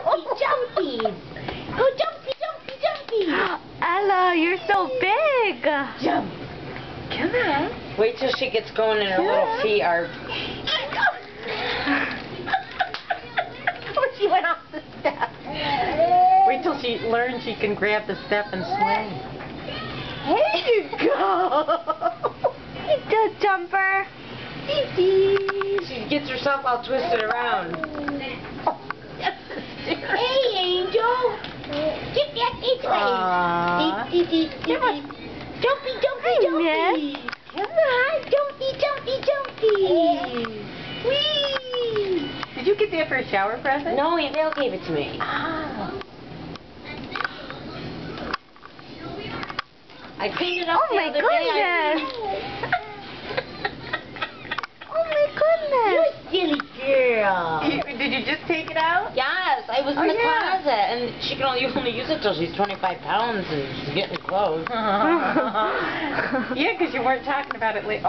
jumpies. Oh, jumpy, jumpy, jumpy. Ella, you're so big. Jump. Come on. Wait till she gets going and her little feet are... Oh, she went off the step. Wait till she learns she can grab the step and swing. There you go. The jumper. She gets herself all twisted around. Hey, Angel. Get back this way. Jumpy, jumpy, jumpy. Miss. Come on, jumpy, jumpy, jumpy. Whee! Did you get that for a shower present? No, Aunt Dale gave it to me. Ah. I cleaned it up Oh the my other goodness. Oh my You're goodness. a silly girl. Did you just take it out? Yes, I was in the closet, and she can only use it till she's 25 pounds and she's getting close. Yeah, because you weren't talking about it late.